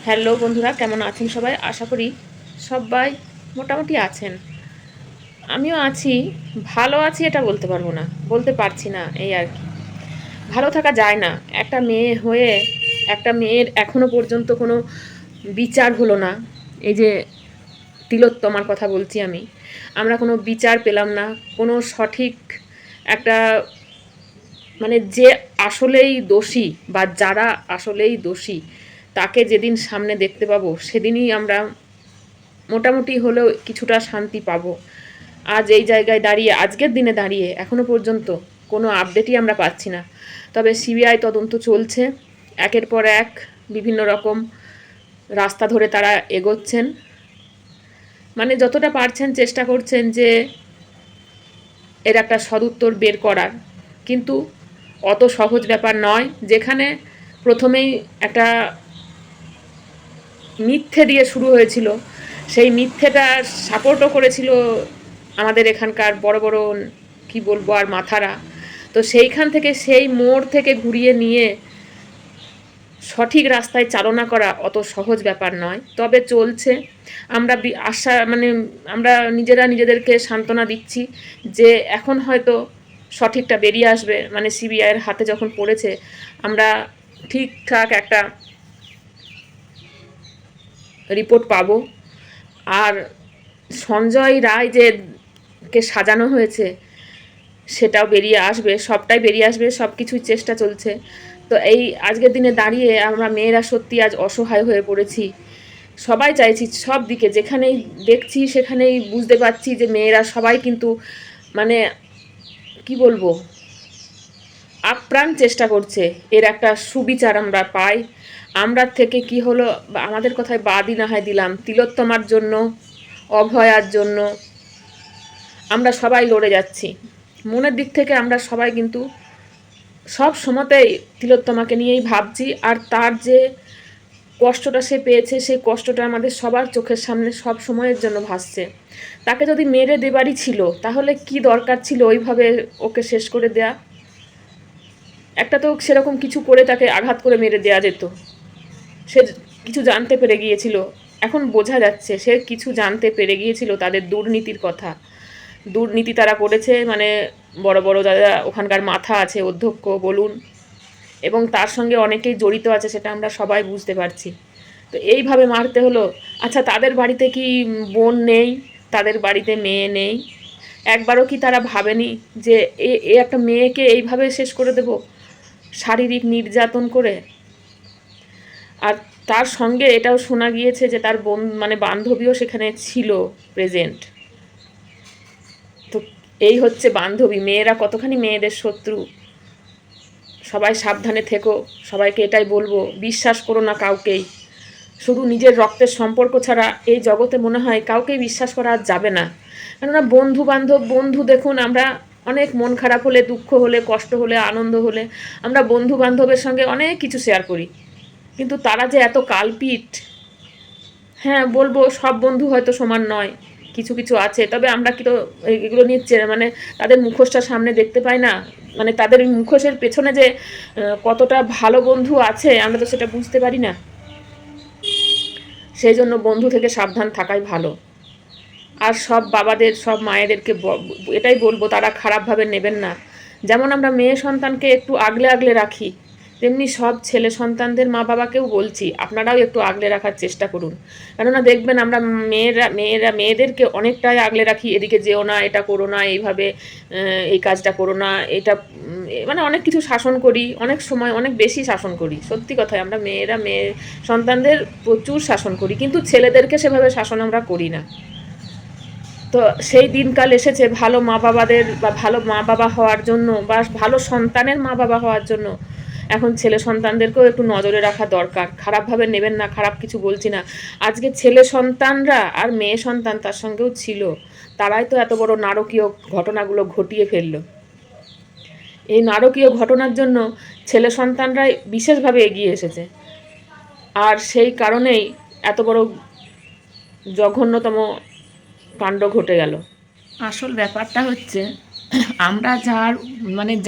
Hello বন্ধুরা, কেমন আছেন সবাই? আশা করি সবাই মোটামুটি আছেন। আমিও আছি, ভালো আছি এটা বলতে পারবো না, বলতে পারছি না, এই আর কি। ভালো থাকা যায় না। একটা মেয়ে হয়ে একটা মেয়ের এখনো পর্যন্ত কোনো বিচার হলো না। এই যে তিলোত্তমার কথা বলছি আমি, আমরা কোনো বিচার পেলাম না, কোনো সঠিক একটা মানে যে আসলেই দোষী বা যারা আসলেই দোষী তাকে যেদিন সামনে দেখতে পাবো সেদিনই আমরা মোটামুটি হলেও কিছুটা শান্তি পাবো। আজ এই জায়গায় দাঁড়িয়ে, আজকের দিনে দাঁড়িয়ে এখনো পর্যন্ত কোনো আপডেটই আমরা পাচ্ছি না। তবে সিবিআই তদন্ত চলছে, একের পর এক বিভিন্ন রকম রাস্তা ধরে তারা এগোচ্ছেন, মানে যতটা পারছেন চেষ্টা করছেন যে এর একটা সদুত্তর বের করার। কিন্তু অত সহজ ব্যাপার নয়। যেখানে প্রথমেই একটা মিথ্যে দিয়ে শুরু হয়েছিল, সেই মিথ্যেটা সাপোর্টও করেছিল আমাদের এখানকার বড় বড় কি বলবো আর মাথারা। তো সেইখান থেকে সেই মোড় থেকে ঘুরিয়ে নিয়ে সঠিক রাস্তায় চালনা করা অত সহজ ব্যাপার নয়। তবে চলছে। আমরা আশা মানে আমরা নিজেরা নিজেদেরকে সান্ত্বনা দিচ্ছি যে এখন হয়তো সঠিকটা বেরিয়ে আসবে। মানে সিবিআইয়ের হাতে যখন পড়েছে, আমরা ঠিকঠাক একটা রিপোর্ট পাবো। আর সঞ্জয় রায় যে কে সাজানো হয়েছে সেটাও বেরিয়ে আসবে, সবটাই বেরিয়ে আসবে, সব কিছুই চেষ্টা চলছে। তো এই আজকের দিনে দাঁড়িয়ে আমরা মেয়েরা সত্যি আজ অসহায় হয়ে পড়েছি। সবাই চাইছি, সব দিকে যেখানেই দেখছি সেখানেই বুঝতে পারছি যে মেয়েরা সবাই কিন্তু মানে কি বলবো, আপ্রাণ চেষ্টা করছে এর একটা সুবিচার আমরা পাই। আমরা থেকে কি হলো, আমাদের কথায় বাদই না হয় দিলাম, তিলোত্তমার জন্য, অভয়ার জন্য আমরা সবাই লড়ে যাচ্ছি। মনের দিক থেকে আমরা সবাই কিন্তু সব সময়তেই তিলোত্তমাকে নিয়েই ভাবছি। আর তার যে কষ্টটা সে পেয়েছে, সেই কষ্টটা আমাদের সবার চোখের সামনে সব সময়ের জন্য ভাসছে। তাকে যদি মেরে দেবারই ছিল তাহলে কি দরকার ছিল ওইভাবে ওকে শেষ করে দেয়া? একটা তো সেরকম কিছু করে তাকে আঘাত করে মেরে দেয়া যেত। সে কিছু জানতে পেরে গিয়েছিল, এখন বোঝা যাচ্ছে সে কিছু জানতে পেরে গিয়েছিল তাদের দুর্নীতির কথা। দুর্নীতি তারা করেছে, মানে বড় বড় যারা ওখানকার মাথা আছে, অধ্যক্ষ বলুন, এবং তার সঙ্গে অনেকেই জড়িত আছে, সেটা আমরা সবাই বুঝতে পারছি। তো এইভাবে মারতে হলো। আচ্ছা, তাদের বাড়িতে কি বোন নেই? তাদের বাড়িতে মেয়ে নেই? একবারও কি তারা ভাবেনি যে এ একটা মেয়েকে এইভাবে শেষ করে দেব, শারীরিক নির্যাতন করে? আর তার সঙ্গে এটাও শোনা গিয়েছে যে তার বোন মানে বান্ধবীও সেখানে ছিল প্রেজেন্ট। তো এই হচ্ছে বান্ধবী। মেয়েরা কতখানি মেয়েদের শত্রু। সবাই সাবধানে থেকো, সবাইকে এটাই বলবো, বিশ্বাস করো না কাউকেই। শুধু নিজের রক্তের সম্পর্ক ছাড়া এই জগতে মনে হয় কাউকেই বিশ্বাস করা যাবে না। কেননা বন্ধু বান্ধব, বন্ধু দেখুন, আমরা অনেক মন খারাপ হলে, দুঃখ হলে, কষ্ট হলে, আনন্দ হলে আমরা বন্ধু বান্ধবের সঙ্গে অনেক কিছু শেয়ার করি। কিন্তু তারা যে এত কালপিট, হ্যাঁ বলবো সব বন্ধু হয়তো সমান নয়, কিছু কিছু আছে। তবে আমরা কি তো এগুলো নিয়ে মানে তাদের মুখোশটা সামনে দেখতে পাই না? মানে তাদের মুখোশের পেছনে যে কতটা ভালো বন্ধু আছে আমরা তো সেটা বুঝতে পারি না। সেই জন্য বন্ধু থেকে সাবধান থাকাই ভালো। আর সব বাবাদের, সব মায়েদেরকে এটাই বলবো, তারা খারাপভাবে নেবেন না। যেমন আমরা মেয়ে সন্তানকে একটু আগলে আগলে রাখি, তেমনি সব ছেলে সন্তানদের মা বাবাকেও বলছি আপনারাও একটু আগলে রাখার চেষ্টা করুন। কেননা দেখবেন আমরা মেয়েদেরকে অনেকটাই আগলে রাখি, এদিকে যেও না, এটা করো না, এইভাবে এই কাজটা করো না, এটা মানে অনেক কিছু শাসন করি, অনেক সময় অনেক বেশি শাসন করি। সত্যি কথাই, আমরা মেয়ে সন্তানদের প্রচুর শাসন করি, কিন্তু ছেলেদেরকে সেভাবে শাসন আমরা করি না। তো সেই দিনকাল এসেছে ভালো মা বাবাদের বা ভালো মা বাবা হওয়ার জন্য, বা ভালো সন্তানের মা বাবা হওয়ার জন্য এখন ছেলে সন্তানদেরকেও একটু নজরে রাখা দরকার। খারাপভাবে নেবেন না, খারাপ কিছু বলছি না। আজকে ছেলে সন্তানরা আর মেয়ে সন্তান তার সঙ্গেও ছিল, তারাই তো এত বড় নারকীয় ঘটনাগুলো ঘটিয়ে ফেললো। এই নারকীয় ঘটনার জন্য ছেলে সন্তানরাই বিশেষভাবে এগিয়ে এসেছে। আর সেই কারণেই এত বড় জঘন্যতম কাণ্ড ঘটে গেল। আসল ব্যাপারটা হচ্ছে আমরা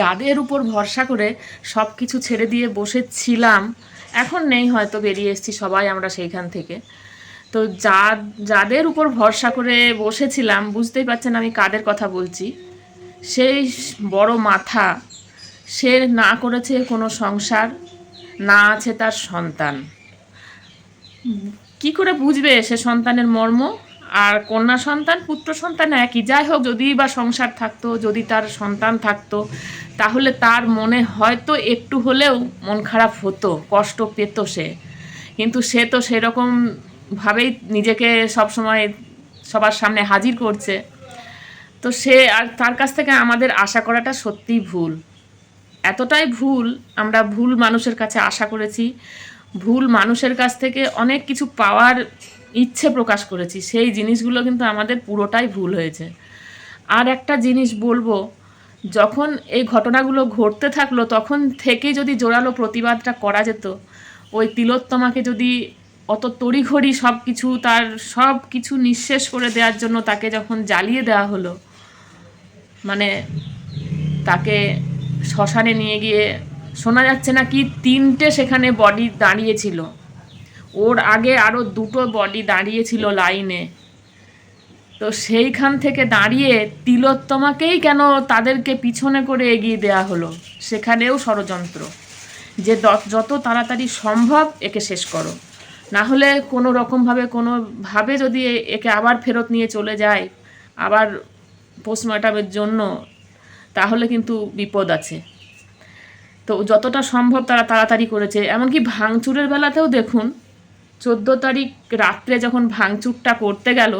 যাদের উপর ভরসা করে সব কিছু ছেড়ে দিয়ে বসেছিলাম, এখন নেই, হয়তো বেরিয়ে এসেছি সবাই আমরা সেইখান থেকে। তো যাদের উপর ভরসা করে বসেছিলাম, বুঝতেই পারছেন আমি কাদের কথা বলছি, সেই বড় মাথা, সে না করেছে কোনো সংসার, না আছে তার সন্তান। কি করে বুঝবে সে সন্তানের মর্ম? আর কন্যা সন্তান পুত্র সন্তান একই, যাই হোক, যদি বা সংসার থাকতো, যদি তার সন্তান থাকতো, তাহলে তার মনে হয়তো একটু হলেও মন খারাপ হতো, কষ্ট পেত সে। কিন্তু সে তো সেরকম ভাবেই নিজেকে সবসময় সবার সামনে হাজির করছে। তো সে আর তার কাছ থেকে আমাদের আশা করাটা সত্যিই ভুল। এতটাই ভুল, আমরা ভুল মানুষের কাছে আশা করেছি, ভুল মানুষের কাছ থেকে অনেক কিছু পাওয়ার ইচ্ছে প্রকাশ করেছি, সেই জিনিসগুলো কিন্তু আমাদের পুরোটাই ভুল হয়েছে। আর একটা জিনিস বলবো, যখন এই ঘটনাগুলো ঘটতে থাকলো তখন থেকেই যদি জোরালো প্রতিবাদটা করা যেত, ওই তিলোত্তমাকে যদি অত তড়িঘড়ি সব কিছু তার সব কিছু নিঃশেষ করে দেওয়ার জন্য তাকে যখন জ্বালিয়ে দেওয়া হলো, মানে তাকে শ্মশানে নিয়ে গিয়ে শোনা যাচ্ছে না কি 3টে সেখানে বডি দাঁড়িয়েছিল, ওর আগে আরও 2টো বডি দাঁড়িয়েছিল লাইনে। তো সেইখান থেকে দাঁড়িয়ে তিলোত্তমাকেই কেন তাদেরকে পিছনে করে এগিয়ে দেওয়া হলো? সেখানেও ষড়যন্ত্র, যে যত তাড়াতাড়ি সম্ভব একে শেষ করো, না হলে কোনো রকমভাবে যদি একে আবার ফেরত নিয়ে চলে যায় আবার পোস্টমর্টমের জন্য, তাহলে কিন্তু বিপদ আছে। তো যতটা সম্ভব তারা তাড়াতাড়ি করেছে। এমনকি ভাঙচুরের বেলাতেও দেখুন, 14 তারিখ রাত্রে যখন ভাঙচুরটা করতে গেল,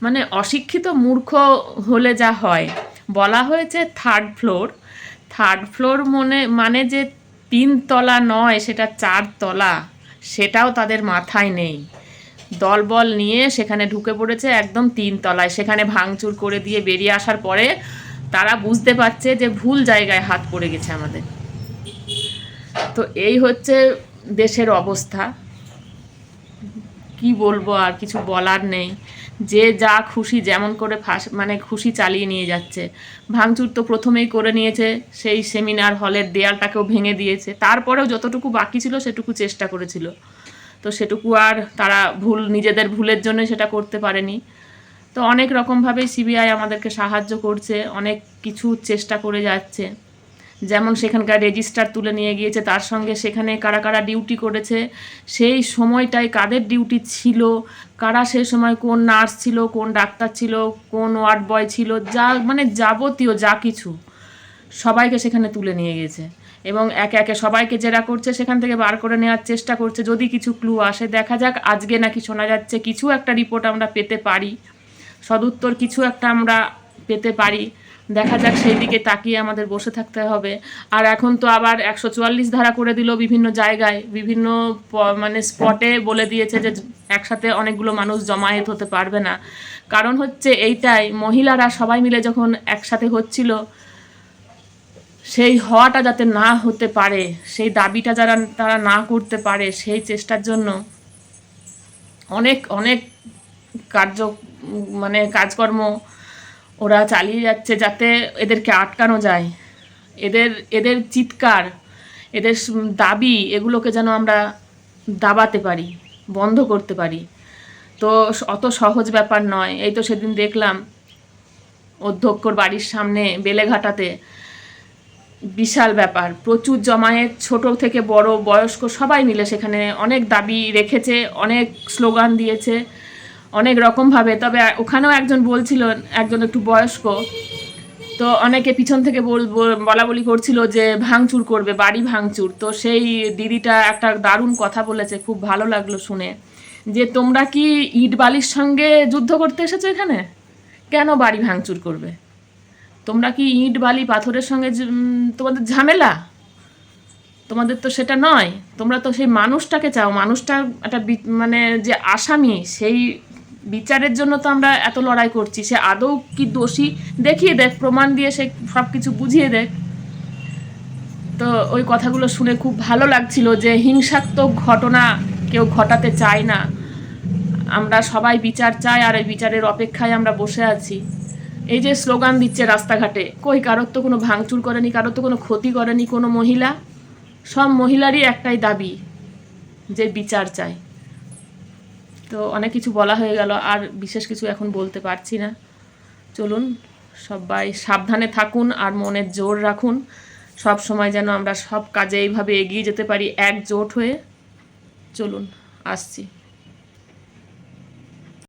মানে অশিক্ষিত মূর্খ হলে যা হয়, বলা হয়েছে 3rd ফ্লোর, 3rd ফ্লোর মানে যে 3 তলা নয়, সেটা 4 তলা, সেটাও তাদের মাথায় নেই। দলবল নিয়ে সেখানে ঢুকে পড়েছে একদম 3 তলায়, সেখানে ভাঙচুর করে দিয়ে বেরিয়ে আসার পরে তারা বুঝতে পারছে যে ভুল জায়গায় হাত পড়ে গেছে আমাদের। তো এই হচ্ছে দেশের অবস্থা, কি বলবো, আর কিছু বলার নেই। যে যা খুশি যেমন করে খুশি চালিয়ে নিয়ে যাচ্ছে। ভাঙচুর তো প্রথমেই করে নিয়েছে, সেই সেমিনার হলের দেয়ালটাকেও ভেঙে দিয়েছে, তারপরেও যতটুকু বাকি ছিল সেটুকু চেষ্টা করেছিল। তো সেটুকু আর তারা নিজেদের ভুলের জন্য সেটা করতে পারেনি। তো অনেক রকমভাবেই সিবিআই আমাদেরকে সাহায্য করছে, অনেক কিছু চেষ্টা করে যাচ্ছে। যেমন সেখানকার রেজিস্টার তুলে নিয়ে গিয়েছে, তার সঙ্গে সেখানে কারা কারা ডিউটি করেছে, সেই সময়টায় কাদের ডিউটি ছিল, কারা সেই সময় কোন নার্স ছিল, কোন ডাক্তার ছিল, কোন ওয়ার্ড বয় ছিল, যাবতীয় যা কিছু সবাইকে সেখানে তুলে নিয়ে গেছে। এবং একে একে সবাইকে জেরা করছে, সেখান থেকে বার করে নেওয়ার চেষ্টা করছে, যদি কিছু ক্লু আসে। দেখা যাক, আজকে নাকি শোনা যাচ্ছে কিছু একটা রিপোর্ট আমরা পেতে পারি, সদুত্তর কিছু একটা আমরা পেতে পারি। দেখা যাক, সেই দিকে তাকিয়ে আমাদের বসে থাকতে হবে। আর এখন তো আবার 144 ধারা করে দিল বিভিন্ন জায়গায়, বিভিন্ন স্পটে বলে দিয়েছে যে একসাথে অনেকগুলো মানুষ জমায়েত হতে পারবে না। কারণ হচ্ছে এইটাই, মহিলারা সবাই মিলে যখন একসাথে হচ্ছিল, সেই হওয়াটা যাতে না হতে পারে, সেই দাবিটা তারা না করতে পারে, সেই চেষ্টার জন্য অনেক অনেক কাজকর্ম ওরা চালিয়ে যাচ্ছে, যাতে এদেরকে আটকানো যায়। এদের চিৎকার, এদের দাবি, এগুলোকে যেন আমরা দাবাতে পারি, বন্ধ করতে পারি। তো অত সহজ ব্যাপার নয়। এই তো সেদিন দেখলাম অধ্যক্ষর বাড়ির সামনে বেলেঘাটাতে বিশাল ব্যাপার, প্রচুর জমায়েত, ছোট থেকে বড় বয়স্ক সবাই মিলে সেখানে অনেক দাবি রেখেছে, অনেক স্লোগান দিয়েছে অনেক রকমভাবে। তবে ওখানেও একজন বলছিল, একজন একটু বয়স্ক, তো অনেকে পিছন থেকে বলা বলি করছিল যে ভাঙচুর করবে, বাড়ি ভাঙচুর। তো সেই দিদিটা একটা দারুণ কথা বলেছে, খুব ভালো লাগলো শুনে, যে তোমরা কি ইট বালির সঙ্গে যুদ্ধ করতে এসেছো এখানে? কেন বাড়ি ভাঙচুর করবে? তোমরা কি ইট বালি পাথরের সঙ্গে তোমাদের ঝামেলা? তোমাদের তো সেটা নয়। তোমরা তো সেই মানুষটাকে চাও, মানুষটা একটা যে আসামি, সেই বিচারের জন্য তো আমরা এত লড়াই করছি। সে আদৌ কি দোষী দেখিয়ে দেখ, প্রমাণ দিয়ে সে সব কিছু বুঝিয়ে দেখ। তো ওই কথাগুলো শুনে খুব ভালো লাগছিল, যে হিংসাত্মক ঘটনা কেউ ঘটাতে চায় না, আমরা সবাই বিচার চাই, আর এই বিচারের অপেক্ষায় আমরা বসে আছি। এই যে স্লোগান দিচ্ছে রাস্তাঘাটে, কই কারোর তো কোনো ভাঙচুর করেনি, কারোর তো কোনো ক্ষতি করেনি কোনো মহিলা। সব মহিলারই একটাই দাবি, যে বিচার চাই। তো অনেক কিছু বলা হয়ে গেল, আর বিশেষ কিছু এখন বলতে পারছি না। চলুন সবাই সাবধানে থাকুন আর মনের জোর রাখুন, সব সময় যেন আমরা সব কাজে এইভাবে এগিয়ে যেতে পারি একজোট হয়ে। চলুন, আসছি।